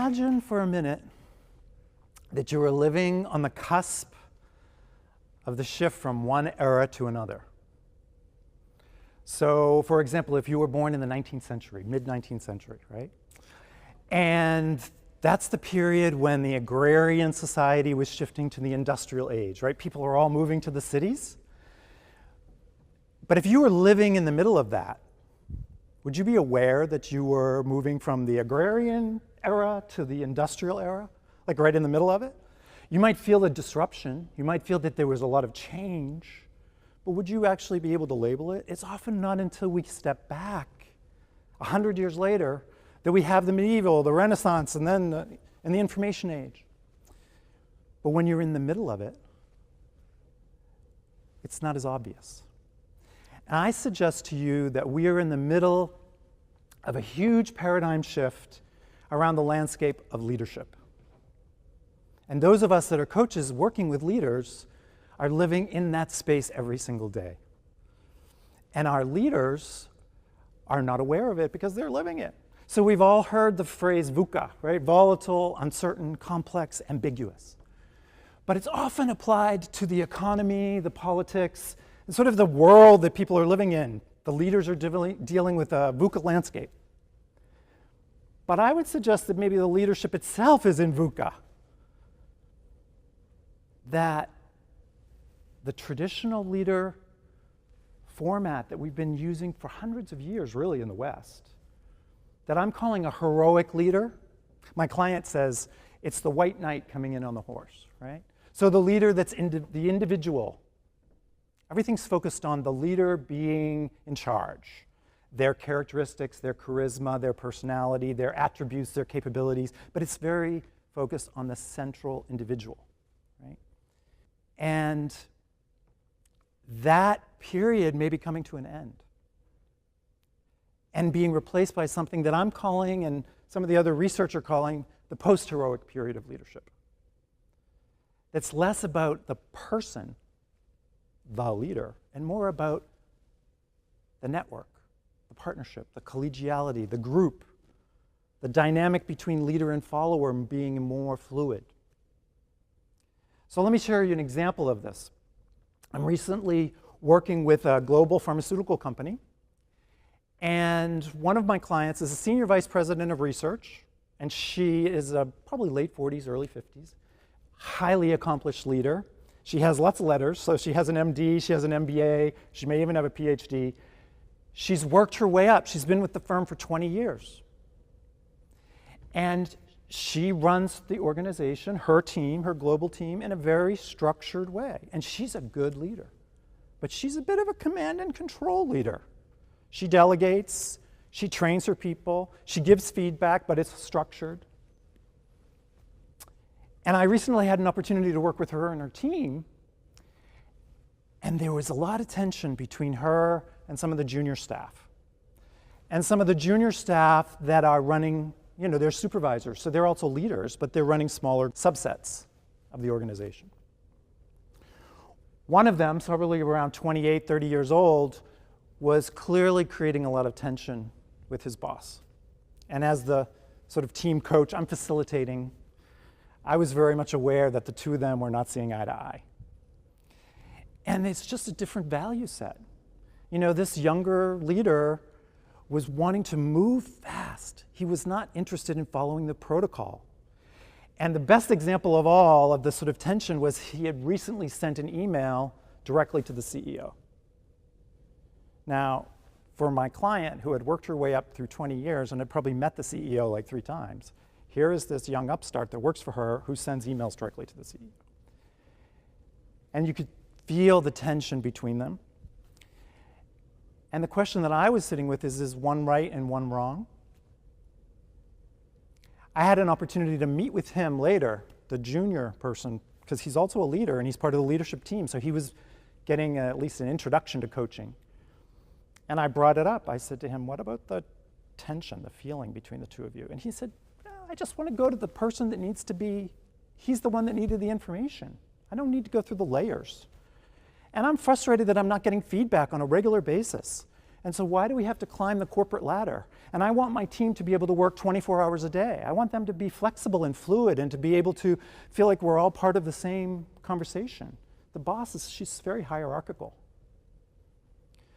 Imagine for a minute that you were living on the cusp of the shift from one era to another. So, for example, if you were born in the 19th century, mid-19th century, right? And that's the period when the agrarian society was shifting to the industrial age, right? People are all moving to the cities. But if you were living in the middle of that, would you be aware that you were moving from the agrarian era to the industrial era, like right in the middle of it? You might feel the disruption. You might feel that there was a lot of change. But would you actually be able to label it? It's often not until we step back 100 years later that we have the medieval, the Renaissance, and then the information age. But when you're in the middle of it, it's not as obvious. And I suggest to you that we are in the middle of a huge paradigm shift around the landscape of leadership. And those of us that are coaches working with leaders are living in that space every single day. And our leaders are not aware of it because they're living it. So we've all heard the phrase VUCA, right? Volatile, uncertain, complex, ambiguous. But it's often applied to the economy, the politics, and sort of the world that people are living in. The leaders are dealing with a VUCA landscape. But I would suggest that maybe the leadership itself is in VUCA. That the traditional leader format that we've been using for hundreds of years, really, in the West, that I'm calling a heroic leader. My client says it's the white knight coming in on the horse, right? So the leader that's the individual. Everything's focused on the leader being in charge. Their characteristics, their charisma, their personality, their attributes, their capabilities, but it's very focused on the central individual, right? And that period may be coming to an end and being replaced by something that I'm calling, and some of the other research are calling, the post-heroic period of leadership. That's less about the person, the leader, and more about the network, the partnership, the collegiality, the group, the dynamic between leader and follower being more fluid. So let me share you an example of this. I'm recently working with a global pharmaceutical company, and one of my clients is a senior vice president of research, and she is probably late 40s, early 50s, highly accomplished leader. She has lots of letters, so she has an MD, she has an MBA, she may even have a PhD. She's worked her way up. She's been with the firm for 20 years. And she runs the organization, her team, her global team, in a very structured way. And she's a good leader. But she's a bit of a command and control leader. She delegates, she trains her people, she gives feedback, but it's structured. And I recently had an opportunity to work with her and her team, and there was a lot of tension between her and some of the junior staff. And some of the junior staff that are running, they're supervisors, so they're also leaders, but they're running smaller subsets of the organization. One of them, probably around 28, 30 years old, was clearly creating a lot of tension with his boss. And as the sort of team coach, I'm facilitating. I was very much aware that the two of them were not seeing eye to eye. And it's just a different value set. This younger leader was wanting to move fast. He was not interested in following the protocol. And the best example of all of this sort of tension was he had recently sent an email directly to the CEO. Now, for my client who had worked her way up through 20 years and had probably met the CEO like 3 times, here is this young upstart that works for her who sends emails directly to the CEO. And you could feel the tension between them. And the question that I was sitting with is one right and one wrong? I had an opportunity to meet with him later, the junior person, because he's also a leader and he's part of the leadership team, so he was getting at least an introduction to coaching. And I brought it up. I said to him, what about the tension, the feeling between the two of you? And he said, I just want to go to the person that needs to be, he's the one that needed the information. I don't need to go through the layers. And I'm frustrated that I'm not getting feedback on a regular basis. And so why do we have to climb the corporate ladder? And I want my team to be able to work 24 hours a day. I want them to be flexible and fluid and to be able to feel like we're all part of the same conversation. The boss she's very hierarchical.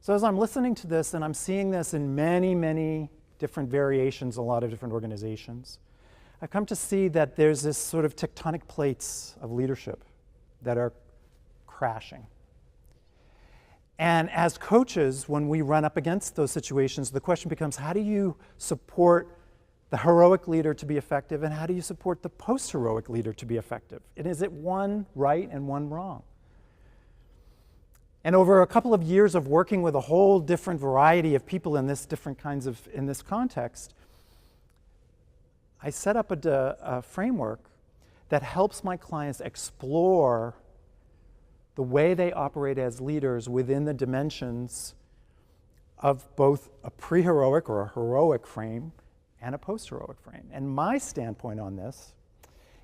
So as I'm listening to this, and I'm seeing this in many, many different variations, a lot of different organizations, I've come to see that there's this sort of tectonic plates of leadership that are crashing. And as coaches, when we run up against those situations, the question becomes, how do you support the heroic leader to be effective, and how do you support the post-heroic leader to be effective? And is it one right and one wrong? And over a couple of years of working with a whole different variety of people in this context, I set up a framework that helps my clients explore the way they operate as leaders within the dimensions of both a pre-heroic or a heroic frame and a post-heroic frame. And my standpoint on this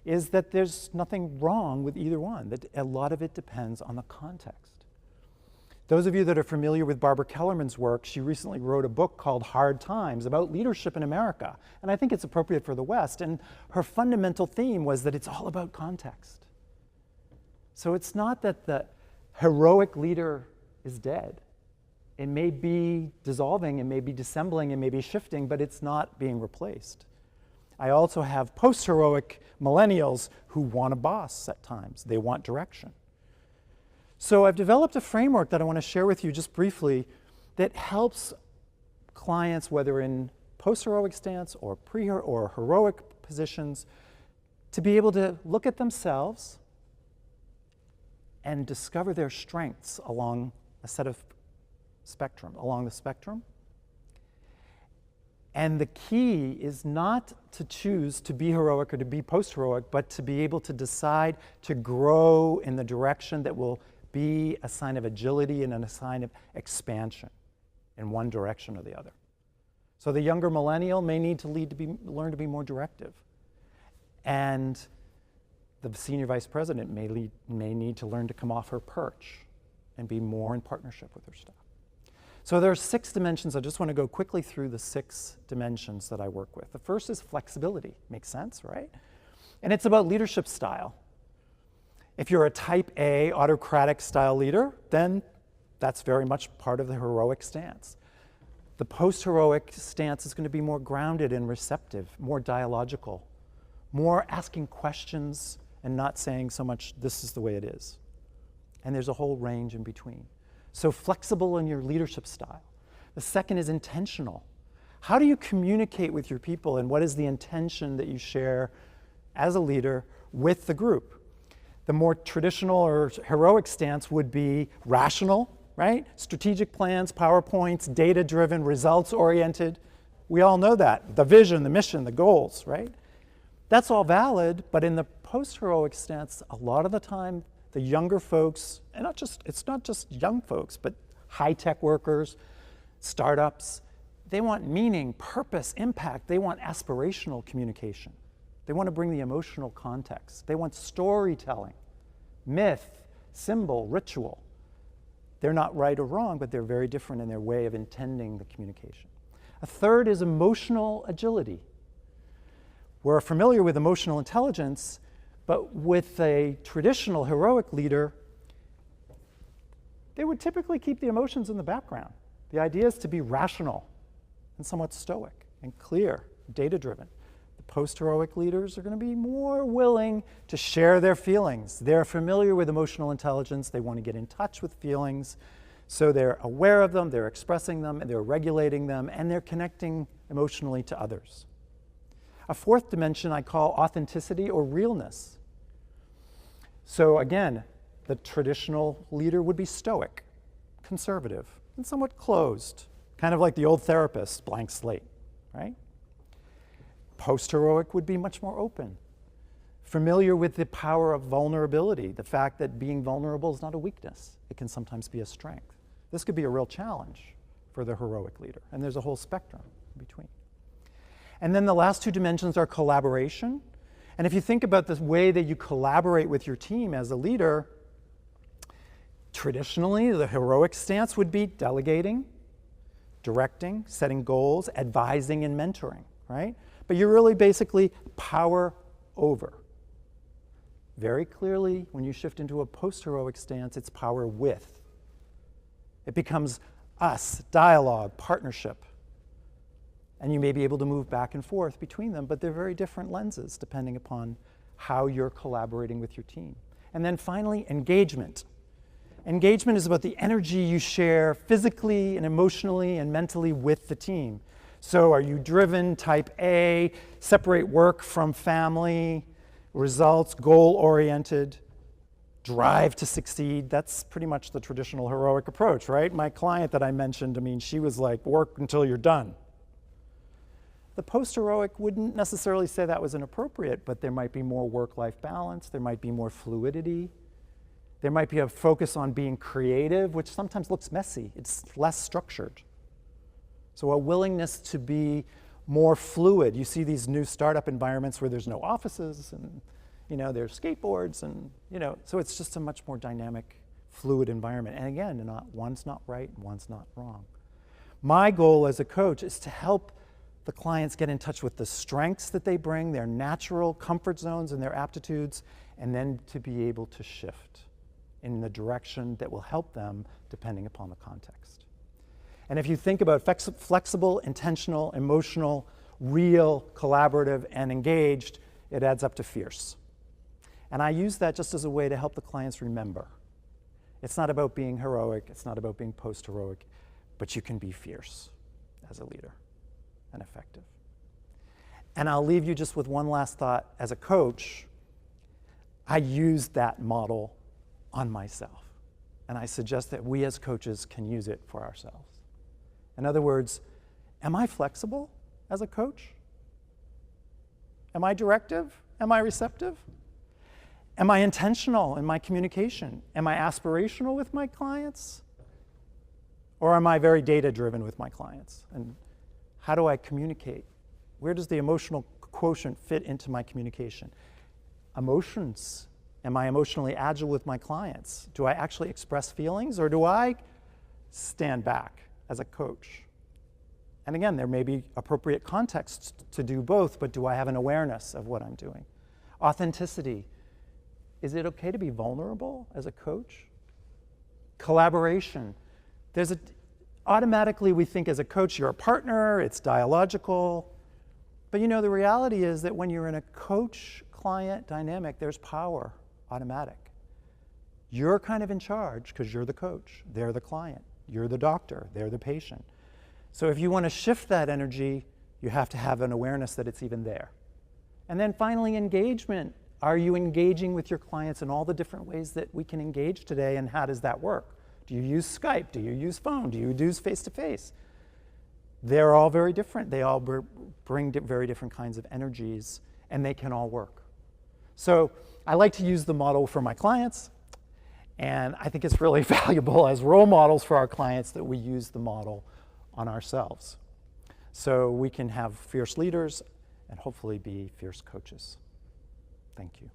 is that there's nothing wrong with either one, that a lot of it depends on the context. Those of you that are familiar with Barbara Kellerman's work, she recently wrote a book called Hard Times about leadership in America. And I think it's appropriate for the West. And her fundamental theme was that it's all about context. So it's not that the heroic leader is dead. It may be dissolving, it may be dissembling, it may be shifting, but it's not being replaced. I also have post-heroic millennials who want a boss at times. They want direction. So I've developed a framework that I want to share with you just briefly that helps clients, whether in post-heroic stance or or heroic positions, to be able to look at themselves and discover their strengths along a set of along the spectrum. And the key is not to choose to be heroic or to be post-heroic, but to be able to decide to grow in the direction that will be a sign of agility and a sign of expansion in one direction or the other. So the younger millennial may need to learn to be more directive. And the senior vice president may need to learn to come off her perch and be more in partnership with her staff. So there are 6 dimensions. I just want to go quickly through the 6 dimensions that I work with. The first is flexibility. Makes sense, right? And it's about leadership style. If you're a type A autocratic style leader, then that's very much part of the heroic stance. The post-heroic stance is going to be more grounded and receptive, more dialogical, more asking questions and not saying so much, this is the way it is. And there's a whole range in between. So flexible in your leadership style. The second is intentional. How do you communicate with your people, and what is the intention that you share as a leader with the group? The more traditional or heroic stance would be rational, right? Strategic plans, PowerPoints, data-driven, results-oriented. We all know that. The vision, the mission, the goals, right? That's all valid, but in the post-heroic stance, a lot of the time, the younger folks, and it's not just young folks, but high-tech workers, startups, they want meaning, purpose, impact. They want aspirational communication. They want to bring the emotional context. They want storytelling, myth, symbol, ritual. They're not right or wrong, but they're very different in their way of intending the communication. A third is emotional agility. We're familiar with emotional intelligence, but with a traditional heroic leader, they would typically keep the emotions in the background. The idea is to be rational and somewhat stoic and clear, data-driven. The post-heroic leaders are going to be more willing to share their feelings. They're familiar with emotional intelligence. They want to get in touch with feelings. So they're aware of them, they're expressing them, and they're regulating them, and they're connecting emotionally to others. A fourth dimension I call authenticity or realness. So again, the traditional leader would be stoic, conservative, and somewhat closed, kind of like the old therapist, blank slate, right? Post-heroic would be much more open, familiar with the power of vulnerability, the fact that being vulnerable is not a weakness. It can sometimes be a strength. This could be a real challenge for the heroic leader, and there's a whole spectrum in between. And then the last 2 dimensions are collaboration. And if you think about the way that you collaborate with your team as a leader, traditionally the heroic stance would be delegating, directing, setting goals, advising, and mentoring, right? But you're really basically power over. Very clearly, when you shift into a post-heroic stance, it's power with. It becomes us, dialogue, partnership. And you may be able to move back and forth between them, but they're very different lenses depending upon how you're collaborating with your team. And then finally, engagement. Engagement is about the energy you share physically and emotionally and mentally with the team. So are you driven, type A, separate work from family, results, goal-oriented, drive to succeed? That's pretty much the traditional heroic approach, right? My client that I mentioned, I mean, she was like, work until you're done. The post-heroic wouldn't necessarily say that was inappropriate, but there might be more work-life balance, there might be more fluidity, there might be a focus on being creative, which sometimes looks messy. It's less structured. So a willingness to be more fluid. You see these new startup environments where there's no offices and, you know, there's skateboards and, you know, so it's just a much more dynamic, fluid environment. And again, one's not right and one's not wrong. My goal as a coach is to help the clients get in touch with the strengths that they bring, their natural comfort zones and their aptitudes, and then to be able to shift in the direction that will help them depending upon the context. And if you think about flexible, intentional, emotional, real, collaborative, and engaged, it adds up to fierce. And I use that just as a way to help the clients remember. It's not about being heroic, it's not about being post-heroic, but you can be fierce as a leader and effective. And I'll leave you just with one last thought. As a coach, I use that model on myself. And I suggest that we as coaches can use it for ourselves. In other words, am I flexible as a coach? Am I directive? Am I receptive? Am I intentional in my communication? Am I aspirational with my clients? Or am I very data-driven with my clients? And how do I communicate? Where does the emotional quotient fit into my communication? Emotions. Am I emotionally agile with my clients? Do I actually express feelings, or do I stand back as a coach? And again, there may be appropriate contexts to do both, but do I have an awareness of what I'm doing? Authenticity. Is it okay to be vulnerable as a coach? Collaboration. Automatically we think as a coach you're a partner, it's dialogical. But you know, the reality is that when you're in a coach-client dynamic, there's power, automatic. You're kind of in charge because you're the coach, they're the client. You're the doctor, they're the patient. So if you want to shift that energy, you have to have an awareness that it's even there. And then finally, engagement. Are you engaging with your clients in all the different ways that we can engage today, and how does that work? Do you use Skype? Do you use phone? Do you use face-to-face? They're all very different. They all bring very different kinds of energies, and they can all work. So I like to use the model for my clients, and I think it's really valuable as role models for our clients that we use the model on ourselves. So we can have fierce leaders and hopefully be fierce coaches. Thank you.